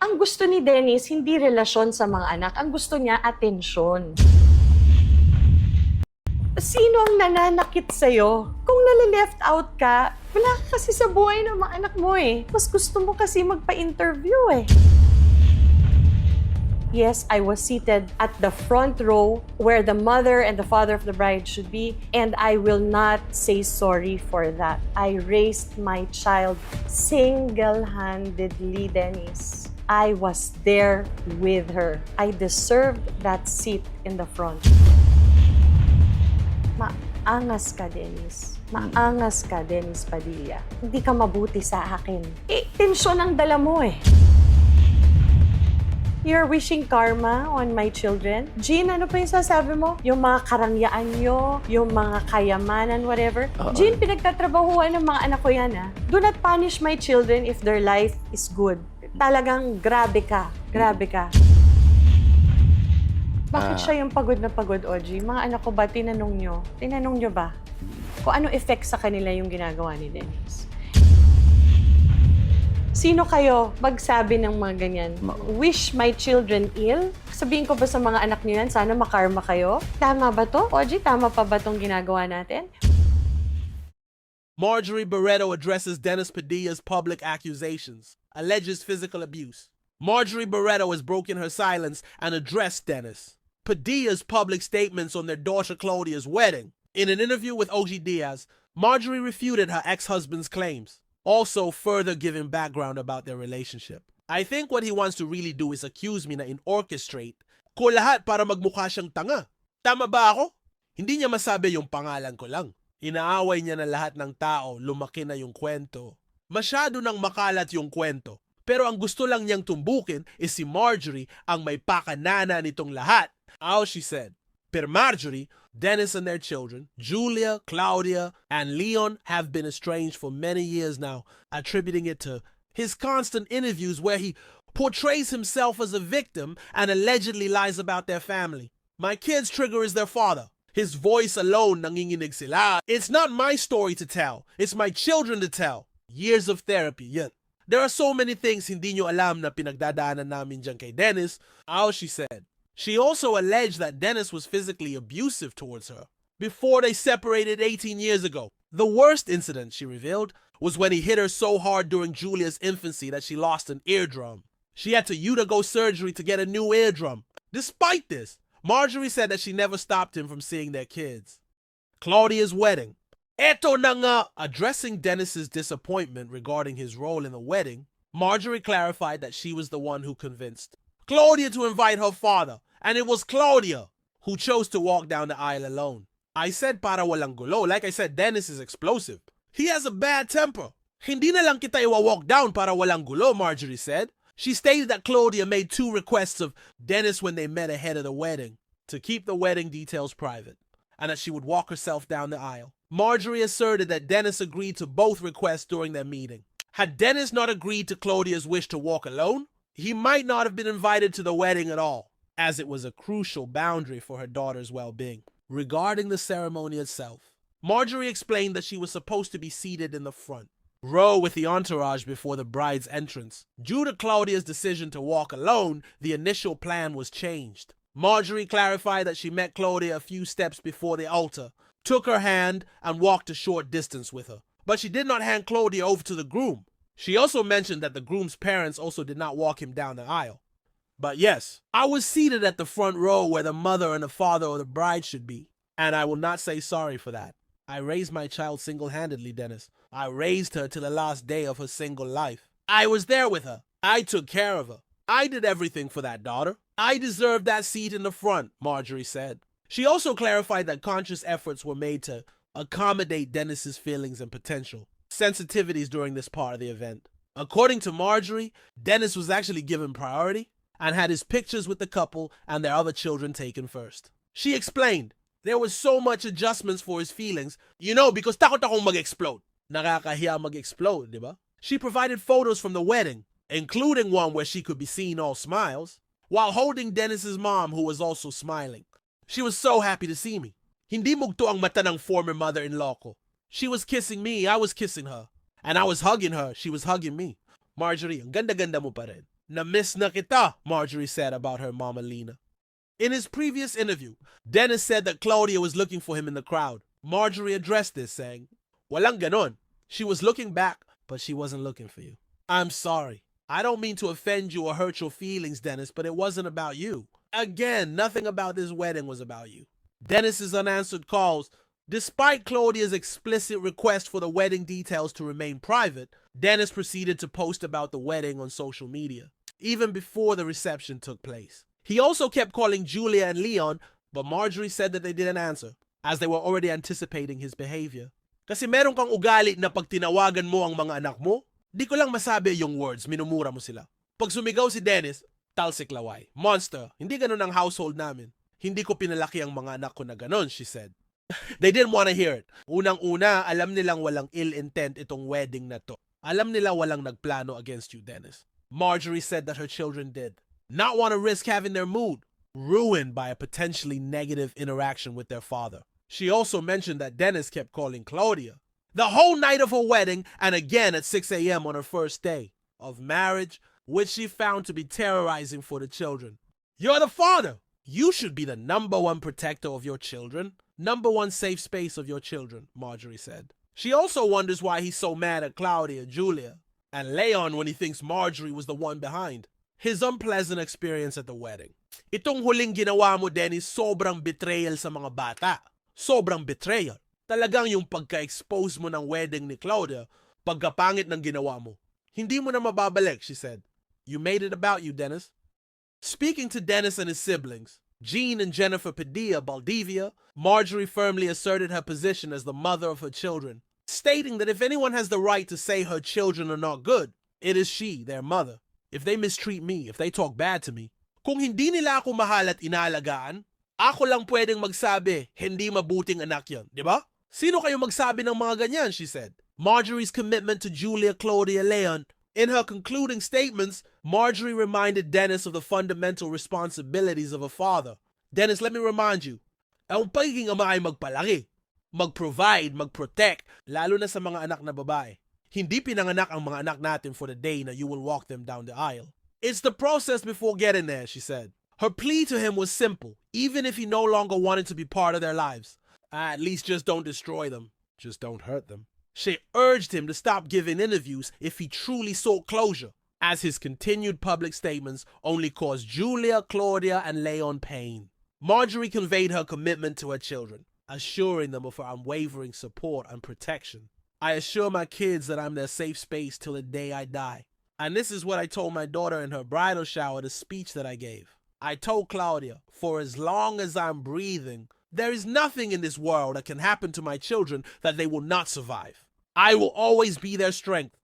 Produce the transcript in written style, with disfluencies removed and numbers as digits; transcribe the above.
Ang gusto ni Dennis, hindi relasyon sa mga anak. Ang gusto niya, atensyon. Sino ang nananakit sa'yo? Kung nalileft out ka, wala ka kasi sa buhay ng mga anak mo eh. Mas gusto mo kasi magpa-interview eh. Yes, I was seated at the front row where the mother and the father of the bride should be, and I will not say sorry for that. I raised my child single-handedly, Dennis. I was there with her. I deserved that seat in the front. Maangas ka, Dennis. Maangas ka, Dennis Padilla. Hindi ka mabuti sa akin. Tensyon ang dala mo eh. You're wishing karma on my children? Jean, ano pa yung sasabi mo? Yung mga karangyaan nyo, yung mga kayamanan, whatever. Jean, pinagtatrabahuan ng mga anak ko yan ah. Do not punish my children if their life is good. Talagang grabe ka. Grabe ka. Bakit siya yung pagod na pagod, Oji? Mga anak ko ba, tinanong nyo? Tinanong nyo ba? Kung ano effect sa kanila yung ginagawa ni Dennis? Sino kayo magsabi ng mga ganyan? Wish my children ill? Sabihin ko ba sa mga anak niyo yan, sana makarma kayo? Tama ba to? Oji, tama pa ba tong ginagawa natin? Marjorie Barretto addresses Dennis Padilla's public accusations, alleges physical abuse. Marjorie Barretto has broken her silence and addressed Dennis Padilla's public statements on their daughter Claudia's wedding. In an interview with OG Diaz, Marjorie refuted her ex-husband's claims, also further giving background about their relationship. I think what he wants to really do is accuse me na in-orchestrate ko lahat para magmukha siyang tanga. Tama ba ako? Hindi niya masabi yung pangalan ko lang. Inaaway niya na lahat ng tao, lumaki na yung kwento. Masyado nang makalat yung kwento. Pero ang gusto lang niyang tumbukin is si Marjorie ang may pakanana nitong lahat. How she said, per Marjorie, Dennis and their children, Julia, Claudia, and Leon have been estranged for many years now, attributing it to his constant interviews where he portrays himself as a victim and allegedly lies about their family. My kid's trigger is their father. His voice alone nanginginig sila. It's not my story to tell. It's my children to tell. Years of therapy, yan. There are so many things hindi nyo alam na pinagdadaanan namin dyan kay Dennis. How she said. She also alleged that Dennis was physically abusive towards her before they separated 18 years ago. The worst incident, she revealed, was when he hit her so hard during Julia's infancy that she lost an eardrum. She had to undergo surgery to get a new eardrum. Despite this, Marjorie said that she never stopped him from seeing their kids. Claudia's wedding. Eto na nga! Addressing Dennis's disappointment regarding his role in the wedding, Marjorie clarified that she was the one who convinced Claudia to invite her father, and it was Claudia who chose to walk down the aisle alone. I said para walang gulo. Like I said, Dennis is explosive. He has a bad temper. Hindi na lang kita iwa-walk down para walang gulo, Marjorie said. She stated that Claudia made 2 requests of Dennis when they met ahead of the wedding, to keep the wedding details private, and that she would walk herself down the aisle. Marjorie asserted that Dennis agreed to both requests during their meeting. Had Dennis not agreed to Claudia's wish to walk alone, he might not have been invited to the wedding at all, as it was a crucial boundary for her daughter's well-being. Regarding the ceremony itself, Marjorie explained that she was supposed to be seated in the front row with the entourage before the bride's entrance. Due to Claudia's decision to walk alone, the initial plan was changed. Marjorie clarified that she met Claudia a few steps before the altar, took her hand, and walked a short distance with her. But she did not hand Claudia over to the groom. She also mentioned that the groom's parents also did not walk him down the aisle. But yes, I was seated at the front row where the mother and the father of the bride should be, and I will not say sorry for that. I raised my child single-handedly, Dennis. I raised her till the last day of her single life. I was there with her. I took care of her. I did everything for that daughter. I deserved that seat in the front, Marjorie said. She also clarified that conscious efforts were made to accommodate Dennis's feelings and potential sensitivities during this part of the event. According to Marjorie, Dennis was actually given priority and had his pictures with the couple and their other children taken first. She explained, there was so much adjustments for his feelings, because takot akong mag-explode. Nakakahiya mag-explode, di ba? She provided photos from the wedding, including one where she could be seen all smiles, while holding Dennis's mom, who was also smiling. She was so happy to see me. Hindi mugto ang mata ng former mother-in-law ko. She was kissing me, I was kissing her. And I was hugging her, she was hugging me. Marjorie, ang ganda-ganda mo pa rin. Na-miss na kita, Marjorie said about her mama Lena. In his previous interview, Dennis said that Claudia was looking for him in the crowd. Marjorie addressed this, saying, "Walang ganon. She was looking back, but she wasn't looking for you." I'm sorry. I don't mean to offend you or hurt your feelings, Dennis, but it wasn't about you. Again, nothing about this wedding was about you. Dennis's unanswered calls, despite Claudia's explicit request for the wedding details to remain private, Dennis proceeded to post about the wedding on social media, even before the reception took place. He also kept calling Julia and Leon, but Marjorie said that they didn't answer, as they were already anticipating his behavior. Kasi meron kang ugali na pag tinawagan mo ang mga anak mo, di ko lang masabi yung words, minumura mo sila. Pag sumigaw si Dennis, talsik laway, monster, hindi ganun ang household namin. Hindi ko pinalaki ang mga anak ko na ganun, she said. They didn't want to hear it. Unang-una, alam nilang walang ill intent itong wedding na to. Alam nila walang nagplano against you, Dennis. Marjorie said that her children did not want to risk having their mood ruined by a potentially negative interaction with their father. She also mentioned that Dennis kept calling Claudia the whole night of her wedding and again at 6 a.m. on her first day of marriage, which she found to be terrorizing for the children. You're the father. You should be the #1 protector of your children, #1 safe space of your children, Marjorie said. She also wonders why he's so mad at Claudia, Julia, and Leon when he thinks Marjorie was the one behind his unpleasant experience at the wedding. Itong huling ginawa mo, Dennis, sobrang betrayal sa mga bata. Sobrang betrayal. Talagang yung pagka-expose mo ng wedding ni Claudia, pagkapangit ng ginawa mo. Hindi mo na mababalik, she said. You made it about you, Dennis. Speaking to Dennis and his siblings, Jean and Jennifer Padilla, Baldivia, Marjorie firmly asserted her position as the mother of her children, stating that if anyone has the right to say her children are not good, it is she, their mother. If they mistreat me, if they talk bad to me, kung hindi nila ako mahal at inaalagaan, ako lang pwedeng magsabi, hindi mabuting anak yan, di ba? Sino kayo magsabi ng mga ganyan, she said. Marjorie's commitment to Julia, Claudia, Leon. In her concluding statements, Marjorie reminded Dennis of the fundamental responsibilities of a father. Dennis, let me remind you, ang pagiging ama ay magpalaki, mag-provide, mag-protect, lalo na sa mga anak na babae. Hindi pinanganak ang mga anak natin for the day na you will walk them down the aisle. It's the process before getting there, she said. Her plea to him was simple, even if he no longer wanted to be part of their lives. At least just don't destroy them. Just don't hurt them. She urged him to stop giving interviews if he truly sought closure, as his continued public statements only caused Julia, Claudia, and Leon pain. Marjorie conveyed her commitment to her children, assuring them of her unwavering support and protection. I assure my kids that I'm their safe space till the day I die. And this is what I told my daughter in her bridal shower, the speech that I gave. I told Claudia, for as long as I'm breathing, there is nothing in this world that can happen to my children that they will not survive. I will always be their strength,